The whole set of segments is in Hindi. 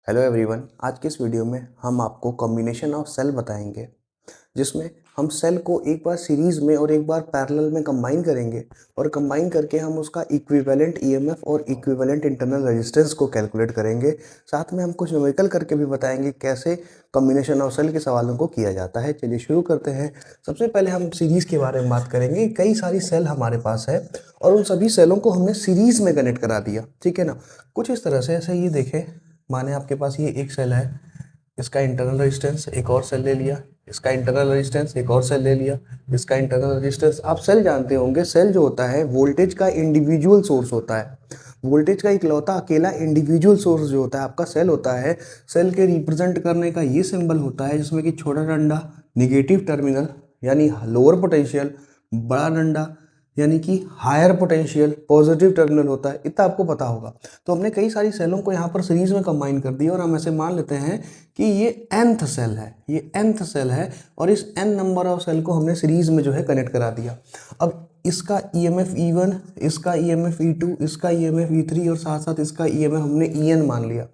Hello everyone. आज के इस वीडियो में हम आपको कॉम्बिनेशन ऑफ सेल बताएंगे, जिसमें हम सेल को एक बार सीरीज में और एक बार पैरेलल में कंबाइन करेंगे और कंबाइन करके हम उसका इक्विवेलेंट ईएमएफ और इक्विवेलेंट इंटरनल रेजिस्टेंस को कैलकुलेट करेंगे। साथ में हम कुछ न्यूमेरिकल करके भी बताएंगे कैसे कॉम्बिनेशन ऑफ सेल के सवालों को किया जाता है। चलिए शुरू करते हैं। सबसे पहले हम सीरीज के बारे में बात करेंगे। कई सारी सेल हमारे पास है और उन सभी सेलों को हमने सीरीज में कनेक्ट करा दिया, ठीक है ना। कुछ इस तरह से, ऐसे ये देखें, माने आपके पास ये एक सेल है, इसका इंटरनल रेजिस्टेंस एक और सेल ले लिया, इसका इंटरनल रेजिस्टेंस एक और सेल ले लिया, इसका इंटरनल रेजिस्टेंस। आप सेल जानते होंगे, सेल जो होता है वोल्टेज का इंडिविजुअल सोर्स होता है। वोल्टेज का इकलौता अकेला इंडिविजुअल सोर्स जो होता है आपका सेल होता है। सेल के रिप्रेजेंट करने का ये सिंबल होता है जिसमें कि छोटा डंडा निगेटिव टर्मिनल यानी लोअर पोटेंशियल, बड़ा डंडा यानी कि हायर पोटेंशियल पॉजिटिव टर्मिनल होता है। इतना आपको पता होगा। तो हमने कई सारी सेलों को यहाँ पर सीरीज में कंबाइन कर दिया और हम ऐसे मान लेते हैं कि ये nth सेल है, ये nth सेल है और इस n नंबर ऑफ सेल को हमने सीरीज में जो है कनेक्ट करा दिया। अब इसका EMF E1, इसका EMF E2, इसका EMF E3 और साथ साथ इसका EMF हमने EN मान लिया।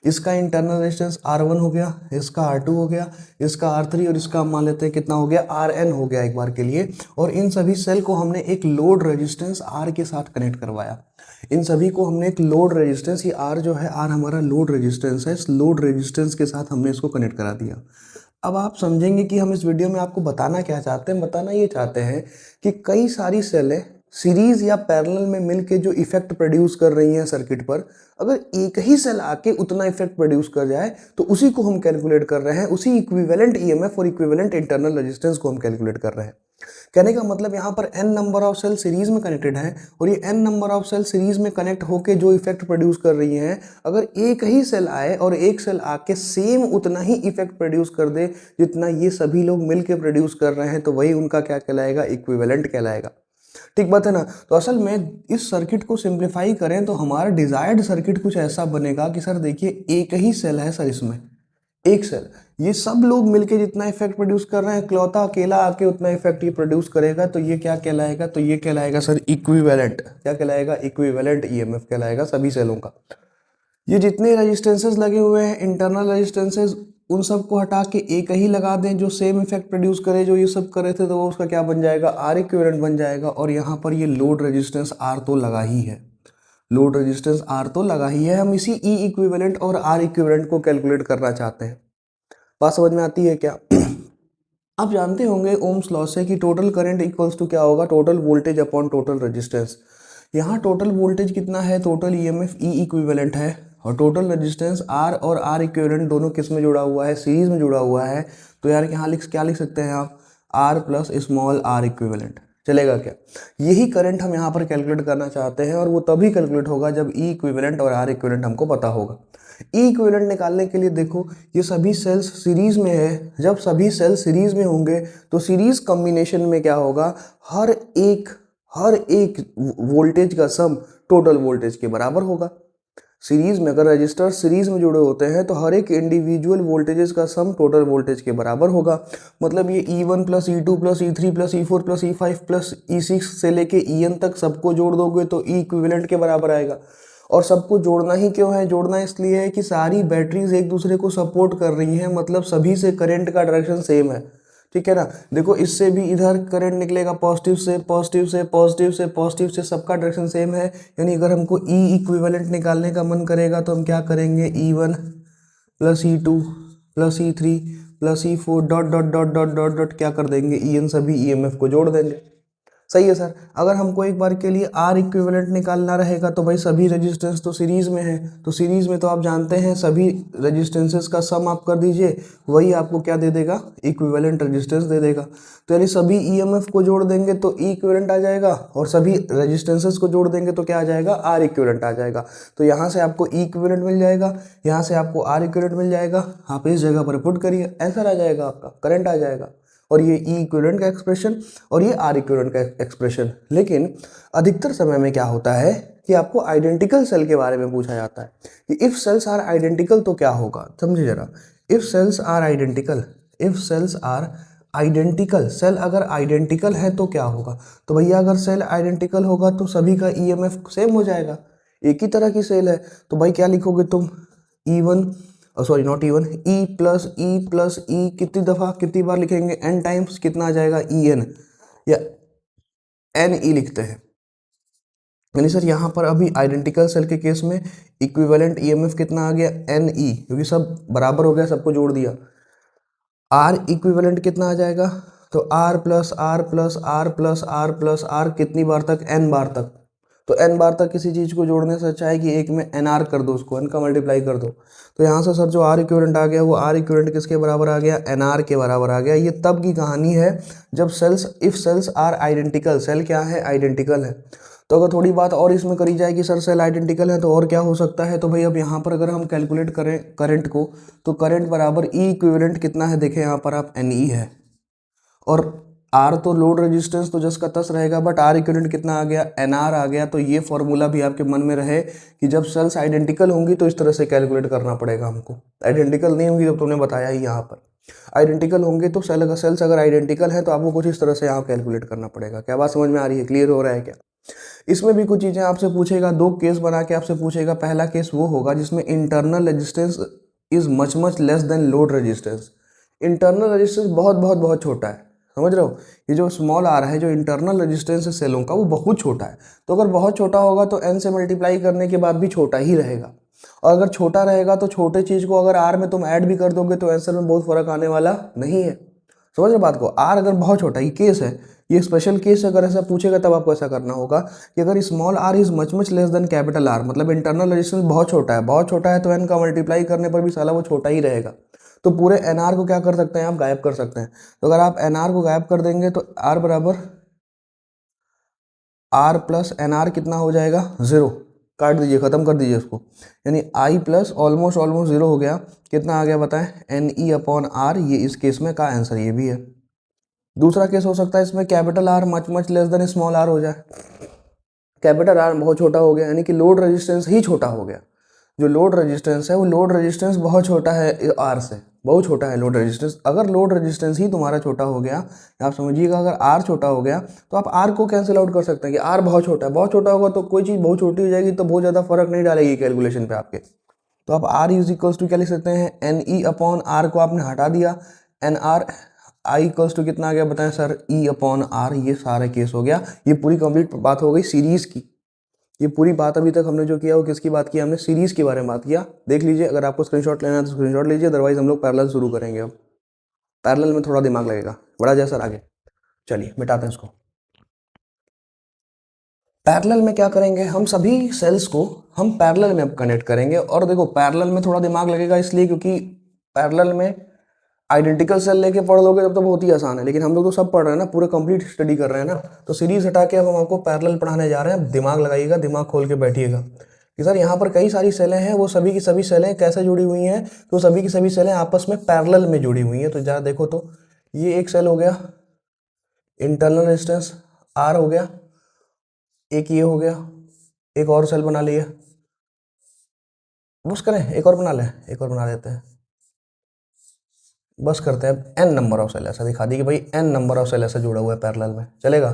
इसका इंटरनल रेजिस्टेंस R1 हो गया, इसका R2 हो गया, इसका R3 और इसका मान लेते हैं कितना हो गया, RN हो गया एक बार के लिए। और इन सभी सेल को हमने एक लोड रेजिस्टेंस R के साथ कनेक्ट करवाया। इन सभी को हमने एक लोड रेजिस्टेंस, ये R जो है, R हमारा लोड रेजिस्टेंस है, इस लोड रेजिस्टेंस के साथ हमने इसको कनेक्ट करा दिया। अब आप समझेंगे कि हम इस वीडियो में आपको बताना क्या चाहते हैं। बताना ये चाहते हैं कि कई सारी सेलें सीरीज या पैरेलल में मिलके जो इफेक्ट प्रोड्यूस कर रही हैं सर्किट पर, अगर एक ही सेल आके उतना इफेक्ट प्रोड्यूस कर जाए तो उसी को हम कैलकुलेट कर रहे हैं। उसी इक्विवेलेंट ईएमएफ और इक्विवेलेंट इंटरनल रेजिस्टेंस को हम कैलकुलेट कर रहे हैं। कहने का मतलब यहाँ पर n number of cell series में कनेक्टेड हैं और ये n number of cell series में कनेक्ट होके जो इफेक्ट प्रोड्यूस कर रही हैं, अगर एक ही सेल आए और एक सेल आके सेम उतना ही इफेक्ट प्रोड्यूस कर दे जितना ये सभी लोग मिलके प्रोड्यूस कर रहे हैं, तो वही उनका क्या कहलाएगा, इक्विवेलेंट कहलाएगा। ठीक बात है ना। तो असल में इस सर्किट को सिंप्लीफाई करें तो हमारा डिजायर्ड सर्किट कुछ ऐसा बनेगा कि सर देखिए, एक ही सेल है सर, इसमें एक सेल, ये सब लोग मिलके जितना इफेक्ट प्रोड्यूस कर रहे हैं, इकलौता अकेला आके उतना इफेक्ट ये प्रोड्यूस करेगा, तो ये क्या कहलाएगा, तो ये कहलाएगा सर इक्विवेलेंट। क्या कहलाएगा, इक्विवेलेंट ईएमएफ कहलाएगा सभी सेलों का। ये जितने रेजिस्टेंसेस लगे हुए हैं, इंटरनल रेजिस्टेंसेस, उन सब को हटा के एक ही लगा दें जो सेम इफेक्ट प्रोड्यूस करे जो ये सब करे थे, तो वो उसका क्या बन जाएगा, आर इक्विवेलेंट बन जाएगा। और यहाँ पर ये लोड रेजिस्टेंस आर तो लगा ही है, लोड रेजिस्टेंस आर तो लगा ही है। हम इसी ई इक्विवेलेंट और आर इक्विवेलेंट को कैलकुलेट करना चाहते हैं। बात समझ में आती है क्या? आप जानते होंगे ओम्स लॉ से कि टोटल करंट इक्वल्स टू क्या होगा, total voltage upon total resistance. यहाँ टोटल वोल्टेज कितना है, टोटल ईएमएफ ई इक्विवेलेंट है, और टोटल रेजिस्टेंस आर और आर इक्विवेलेंट दोनों किस में जुड़ा हुआ है, सीरीज में जुड़ा हुआ है। तो यार यहाँ क्या लिख सकते हैं आप, R plus small R equivalent. चलेगा क्या? यही करंट हम यहाँ पर कैलकुलेट करना चाहते हैं और वो तभी कैलकुलेट होगा जब ई इक्विवेलेंट और आर इक्विवेलेंट हमको पता होगा। ई इक्विवेलेंट निकालने के लिए देखो, ये सभी सेल्स सीरीज में है। जब सभी सेल सीरीज में होंगे तो सीरीज कॉम्बिनेशन में क्या होगा, हर एक वोल्टेज का सम टोटल वोल्टेज के बराबर होगा। सीरीज में अगर रजिस्टर सीरीज में जुड़े होते हैं तो हर एक इंडिविजुअल वोल्टेजेस का सम टोटल वोल्टेज के बराबर होगा। मतलब ये E1 plus E2 plus E3 plus E4 plus E5 plus E6 से लेके EN तक सबको जोड़ दोगे तो ई इक्विवेलेंट के बराबर आएगा। और सबको जोड़ना ही क्यों है, जोड़ना इसलिए है कि सारी बैटरीज एक दूसरे को सपोर्ट कर रही हैं, मतलब सभी से करंट का डायरेक्शन सेम है। ठीक है ना। देखो, इससे भी इधर करंट निकलेगा, पॉजिटिव से पॉजिटिव से पॉजिटिव से पॉजिटिव से, सबका डायरेक्शन सेम है। यानी अगर हमको ई इक्विवेलेंट निकालने का मन करेगा तो हम क्या करेंगे, E1 plus E2 plus E3 plus E4 dot dot dot dot dot dot क्या कर देंगे, EN सभी EMF को जोड़ देंगे। सही है सर। अगर हमको एक बार के लिए आर इक्विवेलेंट निकालना रहेगा तो भाई सभी रेजिस्टेंस तो सीरीज में है, तो सीरीज में तो आप जानते हैं सभी रेजिस्टेंसेस का सम आप कर दीजिए, वही आपको क्या दे देगा, इक्विवेलेंट रेजिस्टेंस दे देगा। तो यानी सभी ईएमएफ को जोड़ देंगे तो ई इक्विवेलेंट आ जाएगा, और सभी रेजिस्टेंसेस को जोड़ देंगे तो क्या आ जाएगा, आर इक्विवेलेंट आ जाएगा। तो यहाँ से आपको ई इक्विवेलेंट मिल जाएगा, यहाँ से आपको आर इक्विवेलेंट मिल जाएगा। आप इस जगह पर पुट करिए, आंसर आ जाएगा, आपका करंट आ जाएगा। और ये ई इक्विवेलेंट का एक्सप्रेशन और ये आर इक्विवेलेंट का एक्सप्रेशन। लेकिन अधिकतर समय में क्या होता है कि आपको आइडेंटिकल सेल के बारे में पूछा जाता है कि इफ सेल्स आर आइडेंटिकल तो क्या होगा। समझिए जरा, if cells are identical, if cells are identical, cell अगर आइडेंटिकल है तो क्या होगा। तो भैया अगर सेल आइडेंटिकल होगा तो सभी का ईएमएफ सेम हो जाएगा, एक ही तरह की सेल है। तो भाई क्या लिखोगे तुम, E1 sorry not even, E plus E कितनी दफ़ा कितनी बार लिखेंगे, n टाइम्स, कितना आ जाएगा ई एन या एन ई लिखते हैं। यानी सर यहाँ पर अभी आइडेंटिकल सेल के केस में इक्विवेलेंट ईएमएफ कितना आ गया, एन ई, क्योंकि सब बराबर हो गया, सबको जोड़ दिया। आर इक्विवेलेंट कितना आ जाएगा, तो R plus R plus R plus R plus R, कितनी बार तक, एन बार तक। तो एन बार तक किसी चीज़ को जोड़ने से अच्छा है कि एक में एन आर कर दो, उसको एन का मल्टीप्लाई कर दो। तो यहाँ से सर जो आर इक्विवेलेंट आ गया वो आर इक्विवेलेंट किसके बराबर आ गया, एन आर के बराबर आ गया। ये तब की कहानी है जब cells, if cells are identical, cell क्या है, आइडेंटिकल है। तो अगर थोड़ी बात और इसमें करी जाए कि सर सेल आइडेंटिकल है तो और क्या हो सकता है, तो भाई अब यहाँ पर अगर हम कैलकुलेट करें करंट को, तो करंट बराबर ई इक्विवेलेंट कितना है, देखें यहाँ पर आप एन ई है, और आर तो लोड रेजिस्टेंस तो जस का तस रहेगा, बट आर इक्विवेलेंट कितना आ गया, एन आर आ गया। तो ये फॉर्मूला भी आपके मन में रहे कि जब सेल्स आइडेंटिकल होंगी तो इस तरह से कैलकुलेट करना पड़ेगा हमको। आइडेंटिकल नहीं होंगी, जब तुमने बताया ही यहाँ पर आइडेंटिकल होंगे तो सेल्स अगर आइडेंटिकल है तो आपको कुछ इस तरह से यहाँ कैलकुलेट करना पड़ेगा। क्या बात समझ में आ रही है, क्लियर हो रहा है क्या? इसमें भी कुछ चीज़ें आपसे पूछेगा, दो केस बना के आपसे पूछेगा। पहला केस वो होगा जिसमें internal resistance is much much less then load resistance. Internal resistance बहुत बहुत बहुत छोटा है, समझ रहे हो? ये जो स्मॉल आर है, जो इंटरनल रेजिस्टेंस है सेलों का, वो बहुत छोटा है। तो अगर बहुत छोटा होगा तो एन से मल्टीप्लाई करने के बाद भी छोटा ही रहेगा, और अगर छोटा रहेगा तो छोटे चीज़ को अगर आर में तुम ऐड भी कर दोगे तो आंसर में बहुत फर्क आने वाला नहीं है। समझ रहे बात को? आर अगर बहुत छोटा, ये केस है, ये स्पेशल केस अगर ऐसा पूछेगा तब आपको ऐसा करना होगा कि अगर small R is much much less than capital R, मतलब इंटरनल रेजिस्टेंस बहुत छोटा है, बहुत छोटा है, तो एन का मल्टीप्लाई करने पर भी साला वो छोटा ही रहेगा। तो पूरे एन आर को क्या कर सकते हैं आप, गायब कर सकते हैं। तो अगर आप एन आर को गायब कर देंगे तो आर बराबर आर प्लस एन आर कितना हो जाएगा, जीरो। काट दीजिए, खत्म कर दीजिए उसको। यानी आई प्लस ऑलमोस्ट ऑलमोस्ट जीरो हो गया, कितना आ गया बताएं, एन ई अपॉन आर। ये इस केस में का आंसर ये भी है। दूसरा केस हो सकता है इसमें capital R much much less than small R हो जाए। कैपिटल आर बहुत छोटा हो गया, यानी कि लोड रेजिस्टेंस ही छोटा हो गया। जो लोड रेजिस्टेंस है वो लोड रेजिस्टेंस बहुत छोटा है आर से, बहुत छोटा है लोड रेजिस्टेंस। अगर लोड रेजिस्टेंस ही तुम्हारा छोटा हो गया, आप समझिएगा, अगर आर छोटा हो गया तो आप आर को कैंसिल आउट कर सकते हैं कि आर बहुत छोटा है। बहुत छोटा होगा तो कोई चीज़ बहुत छोटी हो जाएगी तो बहुत ज़्यादा फर्क नहीं डालेगी कैलकुलेशन पे आपके। तो आप आर इज इक्वल्स टू क्या लिख सकते हैं, एन ई अपॉन आर को आपने हटा दिया, N R I equals to कितना आ गया बताएं सर, ई अपॉन आर। ये सारा केस हो गया। ये पूरी कंप्लीट बात हो गई सीरीज की। ये पूरी बात अभी तक हमने जो किया वो किसकी बात किया, हमने सीरीज के बारे में बात किया। देख लीजिए, अगर आपको स्क्रीनशॉट लेना है तो स्क्रीनशॉट लीजिए, अदरवाइज हम लोग पैरेलल शुरू करेंगे। अब पैरेलल में थोड़ा दिमाग लगेगा, बड़ा जैसा आगे। चलिए मिटाते हैं इसको। पैरेलल में क्या करेंगे, हम सभी सेल्स को हम पैरेलल में अब कनेक्ट करेंगे। और देखो पैरेलल में थोड़ा दिमाग लगेगा इसलिए क्योंकि पैरेलल में आइडेंटिकल सेल लेके पढ़ लोगे तब तो बहुत ही आसान है, लेकिन हम लोग तो सब पढ़ रहे हैं ना, पूरे कंप्लीट स्टडी कर रहे हैं ना। तो सीरीज हटा के अब हम आपको पैरेलल पढ़ाने जा रहे हैं। दिमाग लगाइएगा, दिमाग खोल के बैठिएगा कि सर यहाँ पर कई सारी सेलें हैं, वो सभी की सभी सेलें कैसे जुड़ी हुई हैं, तो सभी की सभी सेलें आपस में पैरेलल में जुड़ी हुई हैं। तो जरा देखो, तो ये एक सेल हो गया, इंटरनल रेजिस्टेंस आर हो गया, एक ये हो गया, एक और सेल बना लिया। बस करें, एक और बना लें, एक और बना देते हैं, बस करते हैं। एन नंबर ऑफ सेल ऐसा दिखा दी कि भाई एन नंबर ऑफ सेल ऐसा जुड़ा हुआ है पैरेलल में, चलेगा?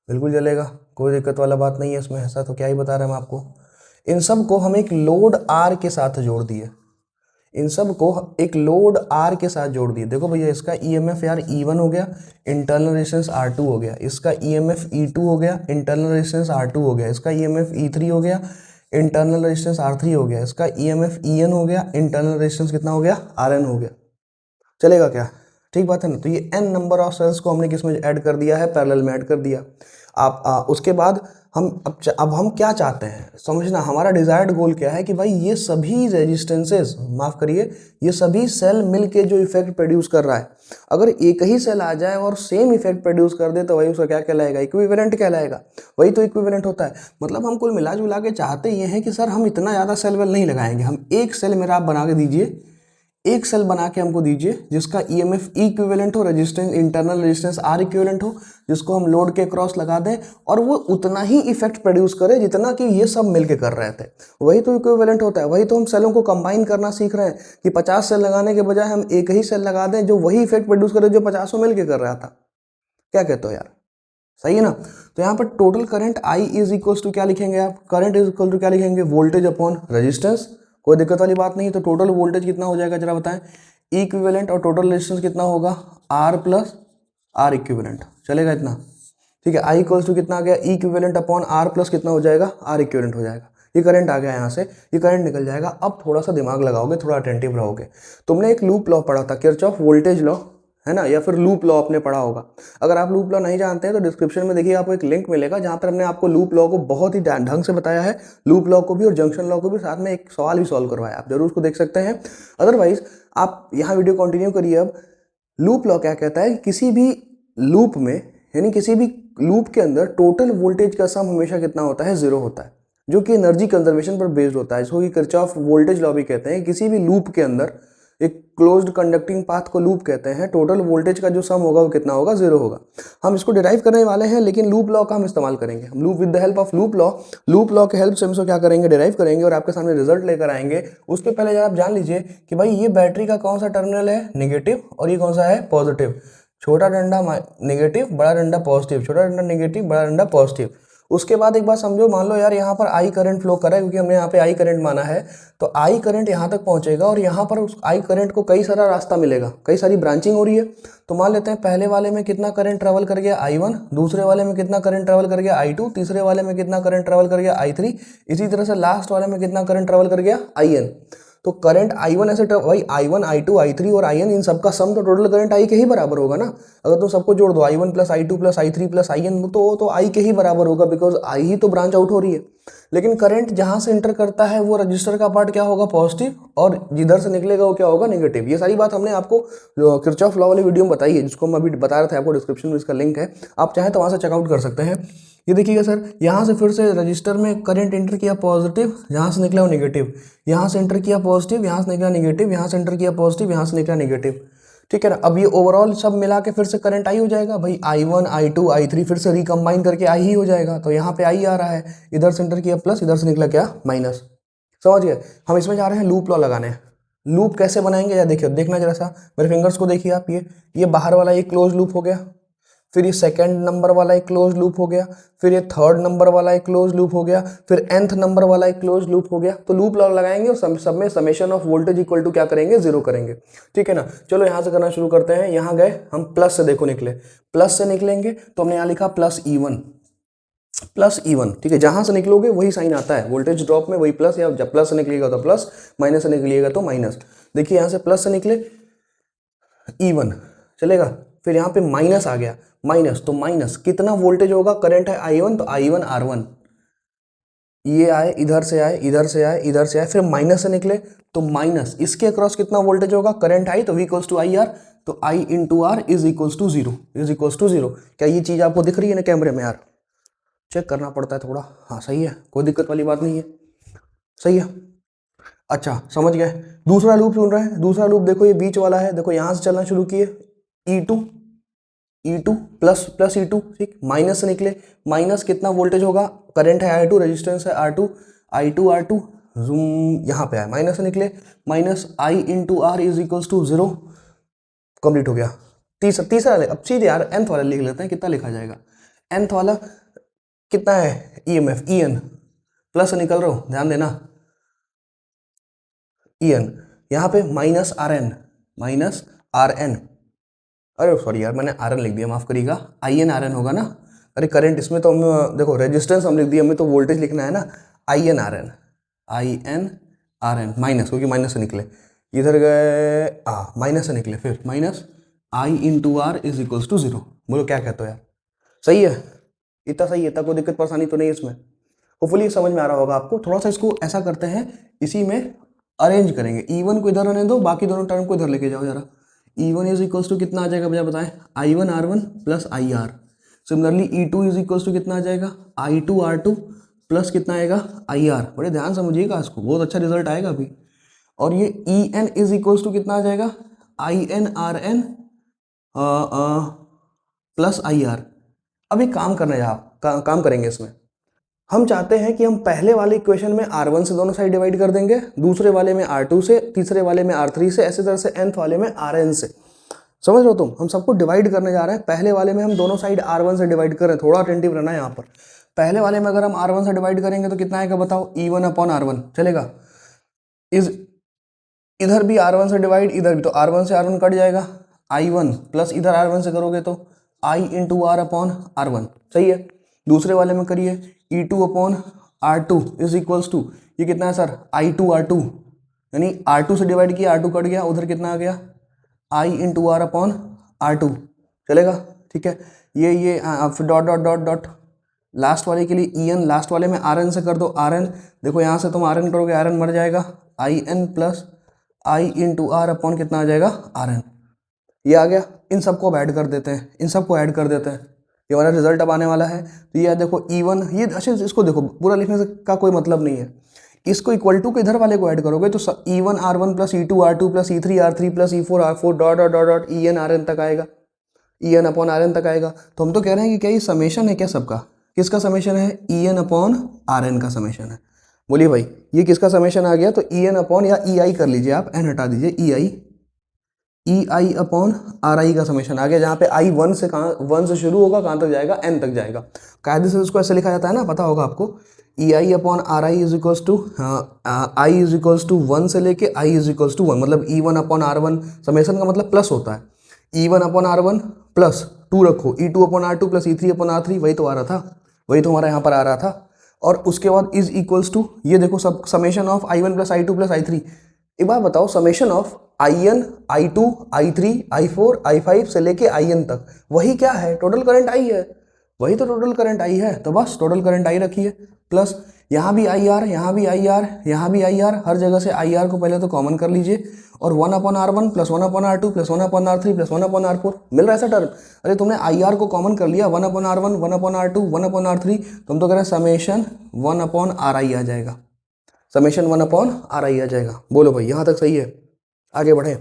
बिल्कुल चलेगा, कोई दिक्कत वाला बात नहीं है इसमें। ऐसा तो क्या ही बता रहे हैं हम आपको। इन सब को हम एक लोड आर के साथ जोड़ दिए, इन सब को एक लोड आर के साथ जोड़ दिए। देखो भैया, इसका ईएमएफ यार E1 हो गया, इंटरनल रेजिस्टेंस R2 हो गया, इसका ईएमएफ E2 हो गया, इंटरनल रेजिस्टेंस R2 हो गया, इसका ईएमएफ E3 हो गया, इंटरनल रेजिस्टेंस R3 हो गया, इसका ईएमएफ EN हो गया, इंटरनल रेजिस्टेंस कितना हो गया, RN हो गया। चलेगा क्या? ठीक बात है ना। तो ये n नंबर ऑफ सेल्स को हमने किस में ऐड कर दिया है, पैरेलल में ऐड कर दिया। आप उसके बाद हम अब हम क्या चाहते हैं समझना, हमारा डिजायर्ड गोल क्या है कि भाई ये सभी रेजिस्टेंसेस, माफ करिए, ये सभी सेल मिलके जो इफेक्ट प्रोड्यूस कर रहा है, अगर एक ही सेल आ जाए और सेम इफेक्ट प्रोड्यूस कर दे तो वही उसका क्या कहलाएगा, इक्विवेलेंट कहलाएगा। वही तो इक्विवेलेंट होता है। मतलब हम कुल मिला जुला के चाहते ये हैं कि सर हम इतना ज़्यादा सेल वेल नहीं लगाएंगे, हम एक सेल मेरा आप बना के दीजिए, एक सेल बना के हमको दीजिए जिसका ईएमएफ इक्विवेलेंट हो, resistance internal resistance R equivalent हो, जिसको हम लोड के क्रॉस लगा दें और वो उतना ही इफेक्ट प्रोड्यूस करे जितना कि ये सब मिलके कर रहे थे। वही तो इक्विवेलेंट होता है। वही तो हम सेलों को कंबाइन करना सीख रहे हैं कि 50 सेल लगाने के बजाय हम एक ही सेल लगा दें जो वही इफेक्ट प्रोड्यूस करे जो 50 मिलके कर रहा था। क्या कहते हो यार, सही है ना? तो यहाँ पर total current I is equal to क्या लिखेंगे आप, करंट इज इक्वल टू क्या लिखेंगे, वोल्टेज अपॉन रेजिस्टेंस। कोई दिक्कत वाली बात नहीं। तो टोटल वोल्टेज कितना हो जाएगा जरा बताएं। ई इक्विवेलेंट और टोटल रेजिस्टेंस कितना होगा, आर प्लस आर इक्विवेलेंट, चलेगा इतना, ठीक है। आई इक्वल्स टू कितना आ गया, ई इक्विवेलेंट अपॉन आर प्लस कितना हो जाएगा, आर इक्विवेलेंट हो जाएगा। ये करंट आ गया यहाँ से, ये करंट निकल जाएगा। अब थोड़ा सा दिमाग लगाओगे, थोड़ा अटेंटिव रहोगे। तुमने एक लूप लॉ पढ़ा था, किरचॉफ वोल्टेज लॉ, है ना, या फिर लूप लॉ आपने पढ़ा होगा। अगर आप लूप लॉ नहीं जानते हैं तो डिस्क्रिप्शन में देखिए आपको एक लिंक मिलेगा जहाँ पर हमने आपको लूप लॉ को बहुत ही ढंग से बताया है। लूप लॉ को भी और जंक्शन लॉ को भी, साथ में एक सवाल भी सॉल्व करवाया, आप जरूर उसको देख सकते हैं। अदरवाइज आप यहाँ वीडियो कंटिन्यू करिए। अब लूप लॉ क्या कहता है, किसी भी लूप में, यानी किसी भी लूप के अंदर टोटल वोल्टेज का सम हमेशा कितना होता है, जीरो होता है, जो कि एनर्जी कंजर्वेशन पर बेस्ड होता है, इसको कि किरचॉफ वोल्टेज लॉ भी कहते हैं। किसी भी लूप के अंदर, एक क्लोज्ड कंडक्टिंग पाथ को लूप कहते हैं, टोटल वोल्टेज का जो सम होगा वो कितना होगा, जीरो होगा। हम इसको डिराइव करने वाले हैं, लेकिन लूप लॉ का हम इस्तेमाल करेंगे। हम loop with the help of loop law के हेल्प से हम इसको क्या करेंगे, डिराइव करेंगे और आपके सामने रिजल्ट लेकर आएंगे। उसके पहले जरा आप जान लीजिए कि भाई ये बैटरी का कौन सा टर्मिनल है, नेगेटिव, और ये कौन सा है, पॉजिटिव। छोटा डंडा नेगेटिव, बड़ा डंडा पॉजिटिव, छोटा डंडा नेगेटिव, बड़ा डंडा पॉजिटिव। उसके बाद एक बात समझो, मान लो यार यहाँ पर आई करंट फ्लो कर रहा है, क्योंकि हमने यहाँ पे आई करंट माना है, तो आई करंट यहाँ तक पहुँचेगा और यहाँ पर उस आई करंट को कई सारा रास्ता मिलेगा, कई सारी ब्रांचिंग हो रही है। तो मान लेते हैं पहले वाले में कितना करंट ट्रेवल कर गया, I1, दूसरे वाले में कितना करंट ट्रेवल कर गया, I2, तीसरे वाले में कितना करंट ट्रेवल कर गया, I3, इसी तरह से लास्ट वाले में कितना करंट ट्रेवल कर गया, IN। तो करंट I1 ऐसे भाई I1, I2, I3 और IN, इन सबका सम तो टोटल करंट I के ही बराबर होगा ना। अगर तुम सबको जोड़ दो, I1 plus I2 plus I3 plus IN, तो I के ही बराबर होगा, बिकॉज I ही तो ब्रांच आउट हो रही है। लेकिन करंट जहां से इंटर करता है वो रजिस्टर का पार्ट क्या होगा, पॉजिटिव, और जिधर से निकलेगा वो क्या होगा, नेगेटिव। ये सारी बात हमने आपको किरचॉफ लॉ वाली वीडियो में बताई है, जिसको मैं अभी बता रहा था आपको, डिस्क्रिप्शन में इसका लिंक है, आप चाहें तो वहां से चेकआउट कर सकते हैं। ये देखिएगा सर, यहाँ से फिर से रजिस्टर में करंट एंटर किया पॉजिटिव, यहाँ से निकला वो नेगेटिव, यहाँ से एंटर किया पॉजिटिव, यहाँ से निकला नेगेटिव, यहाँ से एंटर किया पॉजिटिव, यहाँ से निकला नेगेटिव, ठीक है ना। अब ये ओवरऑल सब मिला के फिर से करंट आई हो जाएगा भाई, I1, I2, I3 फिर से रिकम्बाइन करके आई ही हो जाएगा। तो यहाँ पे आई आ रहा है, इधर से एंटर किया प्लस, इधर से निकला क्या, माइनस। समझ गए। हम इसमें जा रहे हैं लूप लॉ लगाने। लूप कैसे बनाएंगे या देखिए, देखना जरा सा मेरे फिंगर्स को देखिए आप, ये बाहर वाला एक क्लोज लूप हो गया, फिर ये सेकंड नंबर वाला एक क्लोज लूप हो गया, फिर ये थर्ड नंबर वाला एक क्लोज लूप हो गया, फिर nth नंबर वाला एक क्लोज लूप हो गया। तो लूप लगाएंगे और सब में summation of voltage equal to क्या करेंगे, जीरो करेंगे, ठीक है ना। चलो यहाँ से करना शुरू करते हैं। यहाँ गए हम प्लस से, देखो निकले, प्लस से निकलेंगे तो हमने यहाँ लिखा प्लस E1, ठीक है। जहां से निकलोगे वही साइन आता है वोल्टेज ड्रॉप में, वही प्लस, या जब प्लस से निकलिएगा तो प्लस, माइनस से निकलिएगा तो माइनस। देखिए यहाँ से प्लस से निकले E1 चलेगा, फिर यहाँ पे माइनस आ गया, माइनस, तो माइनस कितना वोल्टेज होगा, करंट है I1, तो I1 R1, ये आए, इधर से आए, इधर से आए, इधर से आए, फिर माइनस से निकले तो माइनस, इसके अक्रॉस कितना वोल्टेज होगा, करंट आई, तो V equals to I R, तो I into R is equals to zero, is equals to zero. क्या ये चीज आपको दिख रही है ना कैमरे में यार, चेक करना पड़ता है थोड़ा, हाँ सही है, कोई दिक्कत वाली बात नहीं है, सही है। अच्छा समझ गए। दूसरा लूप सुन रहे हैं, दूसरा लूप देखो, ये बीच वाला है, देखो यहाँ से चलना शुरू किए, E2 प्लस प्लस E2, ठीक, माइनस से निकले, माइनस कितना वोल्टेज होगा, करंट है I2, रेजिस्टेंस है R2, I2 जूम यहाँ पे आए, माइनस से निकले, minus I into R is equals to zero, complete हो गया। तीसरा अब सीधे यार nth वाला लिख लेते हैं, कितना लिखा जाएगा, nth वाला कितना है, EMF EN, प्लस से निकल रहा हूँ, ध्यान देना, EN, यहाँ पे माइनस आर एन, अरे सॉरी यार मैंने आर एन लिख दिया, माफ करिएगा, IN RN होगा ना। अरे करंट इसमें तो हम देखो रेजिस्टेंस हम लिख दिया, हमें तो वोल्टेज लिखना है ना, IN RN माइनस, क्योंकि माइनस से निकले, इधर गए माइनस से निकले, फिर minus I into R is equals to zero. बोलो क्या कहते हो यार, सही है, इतना सही है, इतना कोई दिक्कत परेशानी तो नहीं है इसमें। होपफुली समझ में आ रहा होगा आपको। थोड़ा सा इसको ऐसा करते हैं, इसी में अरेंज करेंगे, E1 को इधर रहने दो, बाकी दोनों टर्म को इधर लेके जाओ जरा। E1 इज इक्वल्स टू कितना आ जाएगा भैया बताएं, I1 R1 plus I R. Similarly E2 is equals to कितना आ जाएगा, I2 R2 प्लस कितना आएगा, आई आर। बड़े ध्यान समझिएगा इसको, बहुत अच्छा रिजल्ट आएगा अभी। और ये EN इज इक्वल्स टू कितना आ जाएगा, IN RN plus I are. अभी काम करना है आप, काम करेंगे इसमें। हम चाहते हैं कि हम पहले वाले इक्वेशन में R1 से दोनों साइड डिवाइड कर देंगे, दूसरे वाले में R2 से, तीसरे वाले में R3 से, ऐसे तरह से nth वाले में RN से। समझ रहे हो तुम, हम सबको डिवाइड करने जा रहे हैं। पहले वाले में हम दोनों साइड R1 से डिवाइड कर रहे हैं, थोड़ा अटेंटिव रहना है यहाँ पर। पहले वाले में अगर हम R1 से डिवाइड करेंगे तो कितना आएगा बताओ, E1 अपॉन R1 चलेगा। इज इधर भी R1 से डिवाइड, इधर भी, तो R1 से R1 कट जाएगा, I1 प्लस इधर R1 से करोगे तो I into R upon R1, सही है। दूसरे वाले में करिए E2 upon R2 is equals to, ये कितना है सर, I2 R2, यानी R2 से डिवाइड किया, R2 कट गया, उधर कितना आ गया, I into R upon R2, चलेगा, ठीक है। ये फिर dot dot dot dot, last वाले के लिए EN, लास्ट वाले में RN से कर दो, RN, देखो यहाँ से तुम RN करोगे, RN मर जाएगा, IN plus I into R upon कितना आ जाएगा, RN, ये आ गया। इन सबको अब ऐड कर देते हैं, इन सबको ऐड कर देते हैं, ये वाला रिजल्ट अब आने वाला है। तो ये देखो E1, ये अच्छा इसको देखो, पूरा लिखने से का कोई मतलब नहीं है, इसको इक्वल टू के इधर वाले को ऐड करोगे तो E1 R1 plus E2 R2 plus E3 R3 plus E4 R4 dot dot dot dot EN RN तक आएगा, EN अपॉन RN तक आएगा। तो हम तो कह रहे हैं कि क्या ये समेशन है क्या सबका, किसका समेशन है, EN अपॉन RN का समेशन है। बोलिए भाई ये किसका समेशन आ गया, तो EN अपॉन या EI कर लीजिए आप, N हटा दीजिए, EI अपॉन RI का समेशन आ गया, जहाँ पे I 1 से कहाँ, 1 से शुरू होगा, कहाँ तक जाएगा, N तक जाएगा। कायदे से इसको ऐसे लिखा जाता है ना, पता होगा आपको, EI upon RI is equals to, I is equals to 1 से लेके I इज इक्वल्स टू 1, मतलब E1 अपॉन R1, समेशन का मतलब प्लस होता है, E1 अपॉन R1 प्लस 2 रखो, E2 upon R2 plus E3 upon R3, वही तो आ रहा था, वही तो हमारा यहाँ पर आ रहा था। और उसके बाद इज इक्वल्स टू, ये देखो सब summation of I1 plus I2 plus I3। एक बात बताओ, summation of IN I2 I3 I4 I5 से लेके IN तक, वही क्या है, टोटल करंट I है, वही तो टोटल करंट I है, तो बस टोटल करंट I रखिए, प्लस यहाँ भी IR, यहाँ भी IR, यहाँ भी IR, हर जगह से IR को पहले तो कॉमन कर लीजिए, और 1 upon R1 plus 1 upon R2 plus 1 upon R3 plus 1 upon R4, मिल रहा है ऐसा टर्म। अरे तुमने IR को कॉमन कर लिया, 1 upon R1 1 upon R2 1 upon R3, तुम तो कह रहे हैं समेशन 1 अपॉन RI आ जाएगा, समेशन 1 अपॉन RI आ जाएगा। बोलो भाई यहाँ तक सही है, आगे बढ़े,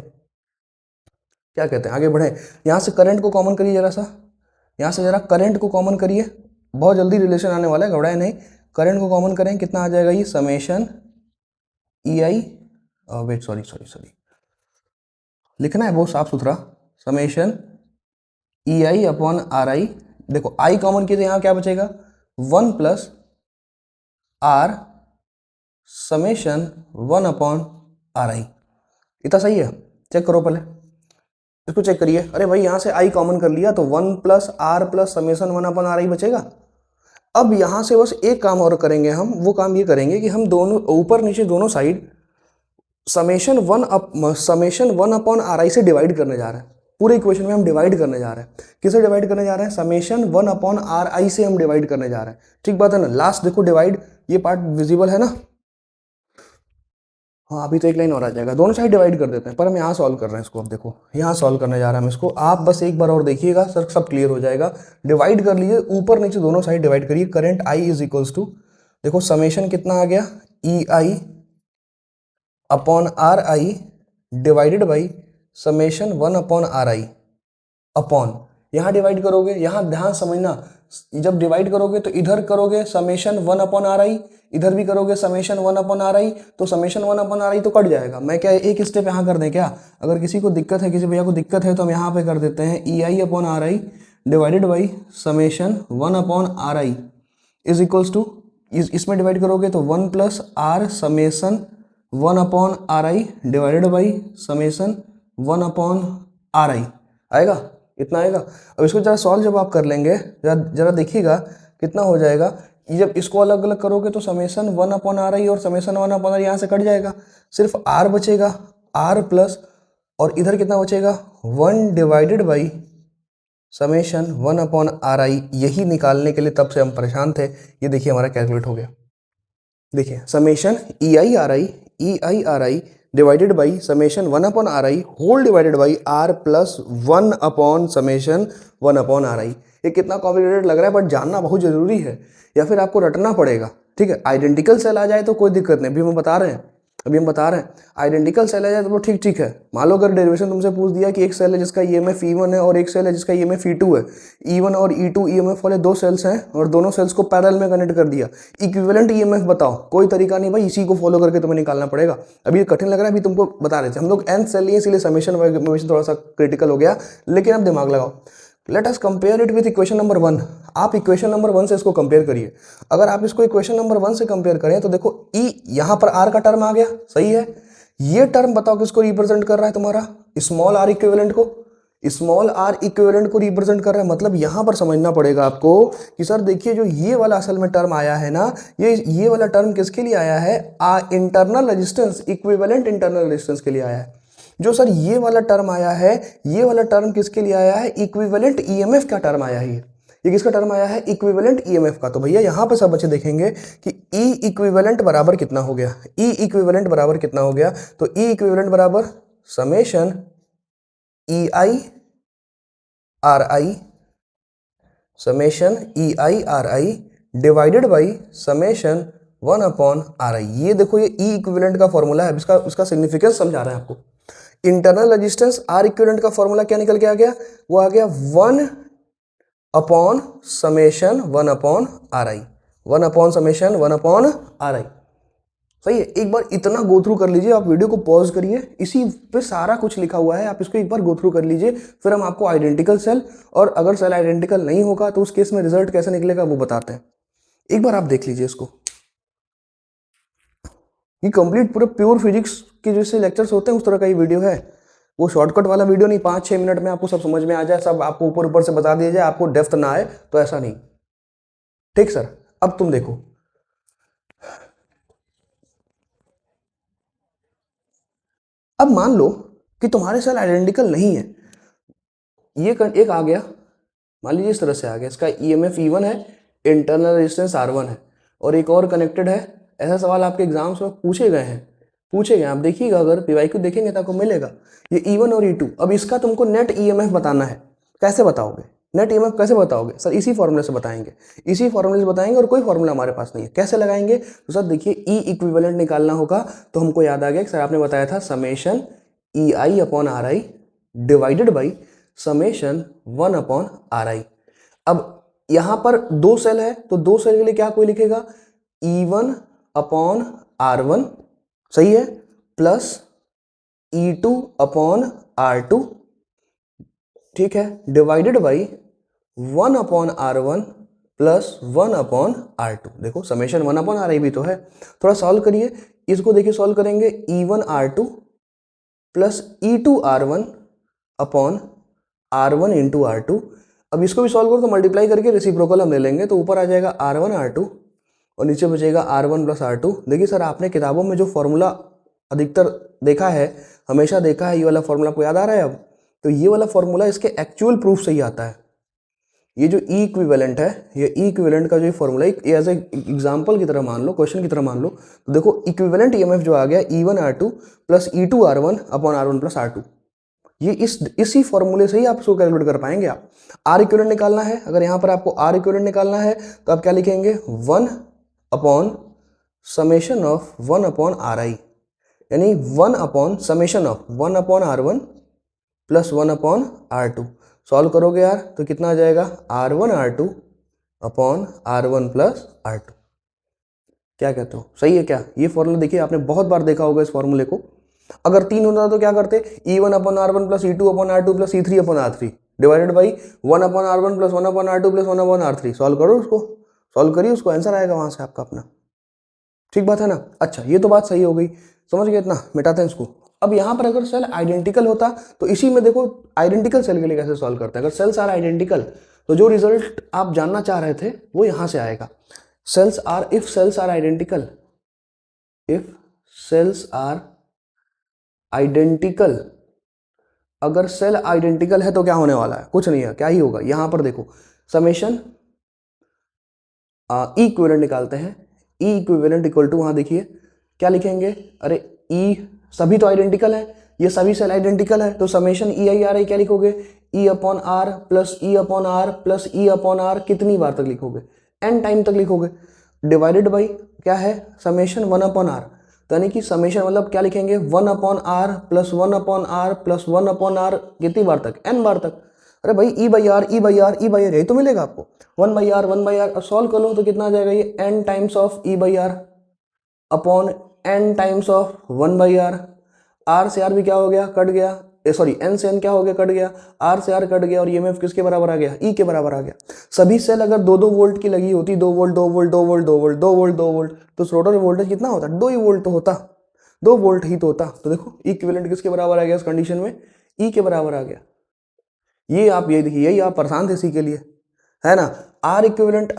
क्या कहते हैं, आगे बढ़े। यहाँ से करंट को कॉमन करिए जरा सा, यहाँ से जरा करंट को कॉमन करिए, बहुत जल्दी रिलेशन आने वाला है, घबराए नहीं। करंट को कॉमन करें, कितना आ जाएगा, ये summation EI, wait sorry sorry sorry, लिखना है बहुत साफ सुथरा, समेशन EI अपॉन RI, देखो I कॉमन किए तो यहाँ क्या बचेगा, 1 plus R summation 1 upon RI, इतना सही है, चेक करो पहले, इसको चेक करिए। अरे भाई यहाँ से I कॉमन कर लिया तो 1 plus R plus summation 1 upon RI बचेगा। अब यहाँ से बस एक काम और करेंगे हम, वो काम ये करेंगे कि हम दोनों ऊपर नीचे दोनों साइड समेशन 1 अपॉन RI से डिवाइड करने जा रहे हैं, पूरे इक्वेशन में हम डिवाइड करने जा रहे हैं, किसे डिवाइड करने जा रहे हैं, समेशन 1 अपॉन RI से हम डिवाइड करने जा रहे हैं, ठीक बात है ना। लास्ट देखो डिवाइड, ये पार्ट विजिबल है ना, हाँ अभी तो एक लाइन और आ जाएगा, दोनों साइड डिवाइड कर देते हैं, पर हम यहाँ सॉल्व कर रहे हैं इसको। अब देखो यहाँ सॉल्व करने जा रहा है हम इसको, आप बस एक बार और देखिएगा सर, सब क्लियर हो जाएगा। डिवाइड कर लीजिए, ऊपर नीचे दोनों साइड डिवाइड करिए, current I is equals to, देखो समेशन कितना आ गया, EI upon RI divided by summation 1 upon RI upon, यहाँ डिवाइड करोगे, यहाँ ध्यान समझना, जब डिवाइड करोगे तो इधर करोगे समेशन 1 अपॉन RI, इधर भी करोगे समेशन 1 अपॉन RI, तो समेशन 1 अपॉन RI तो कट जाएगा। मैं क्या एक स्टेप यहाँ कर दें क्या, अगर किसी को दिक्कत है, किसी भैया को दिक्कत है, तो हम यहाँ पे कर देते हैं EI upon RI divided by summation 1 upon RI is equals to, इसमें डिवाइड करोगे तो 1 plus R summation 1 upon RI divided by summation 1 upon RI आएगा, इतना आएगा। अब इसको जरा सॉल्व जब आप कर लेंगे, जरा देखिएगा कितना हो जाएगा। जब इसको अलग अलग करोगे तो समेशन 1 अपॉन RI और समेशन 1 अपॉन RI यहाँ से कट जाएगा, सिर्फ R बचेगा, R प्लस, और इधर कितना बचेगा, 1 divided by summation 1 upon RI। यही निकालने के लिए तब से हम परेशान थे, ये देखिए हमारा कैलकुलेट हो गया। देखिए summation EI RI divided by summation 1 upon RI whole divided by R plus 1 upon summation 1 upon RI। ये कितना कॉम्प्लिकेटेड लग रहा है, बट जानना बहुत जरूरी है, या फिर आपको रटना पड़ेगा, ठीक है। आइडेंटिकल सेल आ जाए तो कोई दिक्कत नहीं, अभी हम बता रहे हैं आइडेंटिकल सेल आ जाए तो ठीक ठीक है। मान लो अगर डेरिवेशन तुमसे पूछ दिया कि एक सेल है जिसका EMF E1 है और एक सेल है जिसका EMF E2 है, E1 और E2 EMF वाले दो सेल्स हैं और दोनों सेल्स को पैरेलल में कनेक्ट कर दिया, इक्विवेलेंट EMF बताओ, कोई तरीका नहीं भाई, इसी को फॉलो करके तुम्हें निकालना पड़ेगा। अभी ये कठिन लग रहा है, अभी तुमको बता रहे थे हम लोग nth सेल लिए, इसीलिए समेशन थोड़ा सा क्रिटिकल हो गया, लेकिन अब दिमाग लगाओ। Let us compare it with equation number 1। आप इक्वेशन नंबर 1 से इसको कंपेयर करिए। अगर आप इसको इक्वेशन नंबर 1 से कंपेयर करें तो देखो ई यहां पर आर का टर्म आ गया, सही है। ये टर्म बताओ किसको रिप्रेजेंट कर रहा है तुम्हारा, स्मॉल आर इक्विवेलेंट को। स्मॉल आर इक्विवेलेंट को रिप्रेजेंट कर रहा है, मतलब यहां पर समझना पड़ेगा आपको कि सर देखिए जो ये वाला असल में टर्म आया है ना, ये वाला टर्म किसके लिए आया है, internal resistance, equivalent internal resistance के लिए आया है। जो सर ये वाला टर्म आया है, ये वाला टर्म किसके लिए आया है, इक्विवेलेंट ईएमएफ का टर्म आया है। ये किसका टर्म आया है, इक्विवेलेंट ईएमएफ का। तो भैया यहां पे सब बच्चे देखेंगे कि ई इक्विवेलेंट बराबर कितना हो गया, ई इक्विवेलेंट बराबर कितना हो गया, तो ई इक्विवेलेंट बराबर summation E I R I, summation E I R I divided by summation 1 upon R आई। ये देखो ये ई इक्विवेलेंट का फॉर्मूला है, इसका सिग्निफिकेंस समझा रहा है आपको। इंटरनल रेजिस्टेंस आर इक्विवेलेंट का फॉर्मूला क्या निकल के आ गया, वो आ गया 1 अपॉन समेशन 1 अपॉन आर आई, 1 अपॉन समेशन 1 अपॉन आर आई। सही है, एक बार इतना गो थ्रू कर लीजिए, आप वीडियो को पॉज करिए, इसी पे सारा कुछ लिखा हुआ है, आप इसको एक बार गो थ्रू कर लीजिए, फिर हम आपको आइडेंटिकल सेल और अगर सेल आइडेंटिकल नहीं होगा तो उस केस में रिजल्ट कैसे निकलेगा वो बताते हैं। एक बार आप देख लीजिए इसको, ये कंप्लीट पूरे प्योर फिजिक्स के जैसे लेक्चर्स होते हैं उस तरह का ये वीडियो है। वो शॉर्टकट वाला वीडियो नहीं, 5-6 मिनट में आपको सब समझ में आ जाए, सब आपको ऊपर ऊपर से बता दिया जाए, आपको डेप्थ ना आए, तो ऐसा नहीं। ठीक सर, अब तुम देखो, अब मान लो कि तुम्हारे सेल आइडेंटिकल नहीं है, ये एक आ गया, मान लीजिए इस तरह से आ गया, इसका ईएमएफ E1 है, इंटरनल रेजिस्टेंस R1 है, और एक और कनेक्टेड है। ऐसा सवाल आपके एग्जाम्स में पूछे गए, आप देखिएगा, अगर पीवाईक्यू देखेंगे तो आपको मिलेगा ये E1 और E2। अब इसका तुमको नेट ईएमएफ बताना है, कैसे बताओगे, नेट ईएमएफ कैसे बताओगे सर, इसी फॉर्मूले से बताएंगे, और कोई फॉर्मूला हमारे पास नहीं है, कैसे लगाएंगे, तो सर देखिए ई इक्विवेलेंट निकालना होगा, तो हमको याद आ गया कि सर आपने बताया था summation E I upon R I divided by summation 1 upon R आई। अब यहां पर 2 सेल है, तो 2 सेल के लिए क्या कोई लिखेगा, E1 अपॉन R1, सही है, प्लस E2 अपॉन R2, ठीक है, divided by 1 upon R1 plus 1 upon R2। देखो समेशन 1 अपॉन आर आई भी तो है, थोड़ा सॉल्व करिए इसको, देखिए सॉल्व करेंगे E1 R2 plus E2 R1 upon R1 into R2। अब इसको भी सॉल्व करो तो मल्टीप्लाई करके रेसिप्रोकल हम ले लेंगे, तो ऊपर आ जाएगा R1 R2 और नीचे बचेगा R1 प्लस R2। देखिए सर आपने किताबों में जो फॉर्मूला अधिकतर देखा है, हमेशा देखा है, ये वाला फॉर्मूला आपको याद आ रहा है अब, तो ये वाला फॉर्मूला इसके एक्चुअल प्रूफ से ही आता है। ये जो ई इक्विवेलेंट है, ये ई इक्विवेलेंट का जो फॉर्मूला है, एज ए एग्जाम्पल की तरह मान लो, क्वेश्चन की तरह मान लो, तो देखो इक्विवेलेंट ईएमएफ जो आ गया E1 R2 plus E2 R1 upon R1 plus R2, ये इसी फॉर्मूले से ही आप इसको कैलकुलेट कर पाएंगे। आप आर इक्विवेलेंट निकालना है, अगर यहाँ पर आपको आर इक्विवेलेंट निकालना है तो आप क्या लिखेंगे, 1 upon summation of 1 upon R आई, यानी 1 upon summation of 1 upon R1 plus 1 upon R2। Solve करोगे यार तो कितना आ जाएगा, R1 R2 upon R1 plus R2। क्या कहते हो, सही है क्या, ये फॉर्मूला देखिए आपने बहुत बार देखा होगा इस फॉर्मूले को। अगर 3 होता तो क्या करते, E1 upon R1 plus E2 upon R2 plus E3 upon R3 divided by 1 upon R1 plus 1 upon R2 plus 1 upon R3। Solve करो उसको, सॉल्व करिए उसको, आंसर आएगा वहां से आपका अपना। ठीक बात है ना। अच्छा ये तो बात सही हो गई, समझ गए इतना, मिटाते हैं इसको। अब यहाँ पर अगर सेल आइडेंटिकल होता तो इसी में देखो आइडेंटिकल सेल के लिए कैसे सॉल्व करते हैं। अगर सेल्स आर आइडेंटिकल तो जो रिजल्ट आप जानना चाह रहे थे वो यहाँ से आएगा। Cells are, if cells are identical, if cells are identical, अगर सेल आइडेंटिकल है तो क्या होने वाला है, कुछ नहीं है, क्या ही होगा, यहां पर देखो समेशन ई इक्विवेलेंट निकालते हैं, ई इक्विवेलेंट इक्वल टू, वहां देखिए क्या लिखेंगे, अरे ई सभी तो आइडेंटिकल है, ये सभी सेल आइडेंटिकल है, तो summation E I R I क्या लिखोगे, E upon R plus E upon R plus E upon R, कितनी बार तक लिखोगे, एन टाइम तक लिखोगे, डिवाइडेड बाई क्या है समेशन 1 अपॉन आर, तो यानी कि समेशन मतलब क्या लिखेंगे, 1 upon R plus 1 upon R plus 1 upon R, कितनी बार तक, एन बार तक। अरे भाई E by R E by R E by R, यही तो मिलेगा आपको, 1 बाई आर 1 बाई आर। सॉल्व कर लो तो कितना आ जाएगा, ये N times of E by R upon N times of 1 by R. R से आर भी क्या हो गया, कट गया, सॉरी एन से एन क्या हो गया, कट गया, आर से आर कट गया, और ईएमएफ किसके बराबर आ गया, ई के बराबर आ गया। सभी सेल अगर 2-2 वोल्ट की लगी होती, 2 volt 2 volt 2 volt 2 volt 2 volt 2 volt, तो रोटर वोल्टेज कितना होता, 2 ही वोल्ट तो होता, 2 वोल्ट ही तो होता। तो देखो इक्विवेलेंट किसके बराबर आ गया इस कंडीशन में, ई के बराबर आ गया। ये आप ये देखिए, यही आप परेशान थे इसी के लिए, है ना। R equivalent,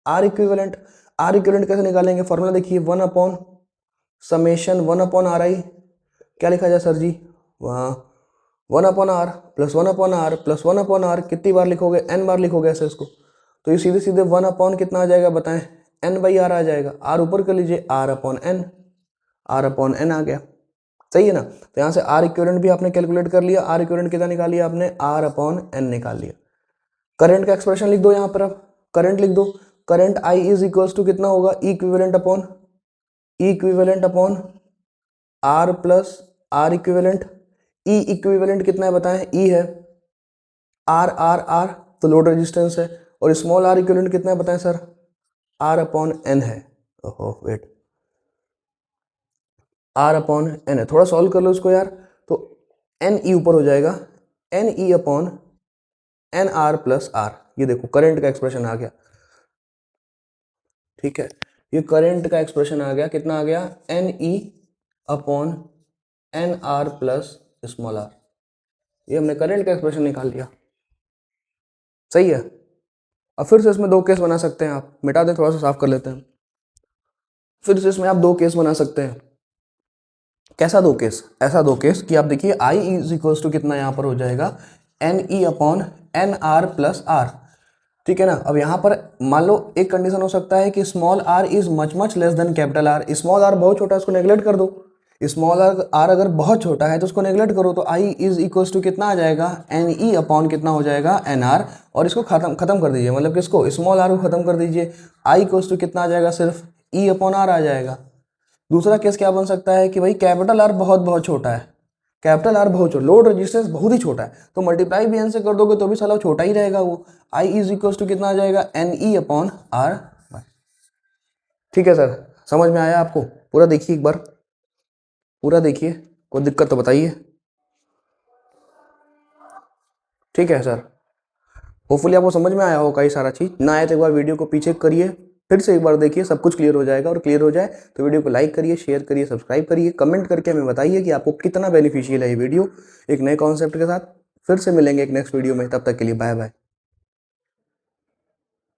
R equivalent, R equivalent कैसे निकालेंगे, फॉर्मूला देखिए 1 upon summation 1 upon R I, क्या लिखा जाए सर जी, वहाँ 1 upon R plus 1 upon R plus 1 upon R, कितनी बार लिखोगे, n बार लिखोगे ऐसे इसको, तो ये सीधे सीधे 1 अपॉन कितना आ जाएगा बताएं, n बाई आर आ जाएगा, आर ऊपर कर लीजिए, R upon N, R upon N आ गया, सही है ना। तो यहाँ से आर इक्विवेलेंट भी आपने कैलकुलेट कर लिया, आर इक्विवेलेंट कितना निकाल लिया आपने, आर अपॉन एन निकाल लिया। करंट का एक्सप्रेशन लिख दो यहाँ पर, अब करंट लिख दो, current I is equals to कितना होगा, equivalent upon R plus R equivalent, E equivalent कितना है बताएं, ई है, आर आर आर तो लोड रेजिस्टेंस है, और स्मॉल आर इक्विवेलेंट कितना है बताएं सर, आर अपॉन एन है, ओहो वेट, आर अपॉन एन है, थोड़ा सॉल्व कर लो इसको यार, तो एन ई ऊपर हो जाएगा, N E upon N R plus R, ये देखो करंट का एक्सप्रेशन आ गया, ठीक है, ये करंट का एक्सप्रेशन आ गया, कितना आ गया, N E upon N R plus small R, ये हमने करंट का एक्सप्रेशन निकाल लिया, सही है। अब फिर से इसमें 2 केस बना सकते हैं आप, मिटा दें थोड़ा सा साफ कर लेते हैं, फिर से इसमें आप 2 केस बना सकते हैं। कैसा 2 केस, ऐसा 2 केस कि आप देखिए आई इज इक्वल्स टू कितना यहाँ पर हो जाएगा, N E upon N R plus R, ठीक है ना। अब यहाँ पर मान लो एक कंडीशन हो सकता है कि small R is much much less than capital R, small R बहुत छोटा है उसको नेग्लेक्ट कर दो, स्मॉल आर अगर बहुत छोटा है तो उसको नेग्लेक्ट करो, तो आई इज इक्वल्स टू कितना आ जाएगा, एन ई अपॉन कितना हो जाएगा, एन आर, और इसको खत्म कर दीजिए, मतलब किसको, स्मॉल आर को खत्म कर दीजिए, आई इक्वल्स टू कितना आ जाएगा, सिर्फ ई अपॉन आर आ जाएगा। दूसरा केस क्या बन सकता है कि भाई कैपिटल आर बहुत बहुत छोटा है, कैपिटल आर बहुत छोटा, लोड रेजिस्टेंस बहुत ही छोटा है, तो मल्टीप्लाई भी एन से कर दोगे तो भी साला छोटा ही रहेगा वो, आई इज इक्वल टू कितना आ जाएगा, एन ई अपॉन आर, ठीक है सर, समझ में आया आपको, पूरा देखिए एक बार, पूरा देखिए, कोई दिक्कत तो बताइए, ठीक है सर, होपफुली आपको समझ में आया होगा ये सारा चीज़, ना आए तो एक बार वीडियो को पीछे करिए, फिर से एक बार देखिए, सब कुछ क्लियर हो जाएगा, और क्लियर हो जाए तो वीडियो को लाइक करिए, शेयर करिए, सब्सक्राइब करिए, कमेंट करके हमें बताइए कि आपको कितना बेनिफिशियल है ये वीडियो, एक नए कॉन्सेप्ट के साथ। फिर से मिलेंगे एक नेक्स्ट वीडियो में, तब तक के लिए बाय बाय।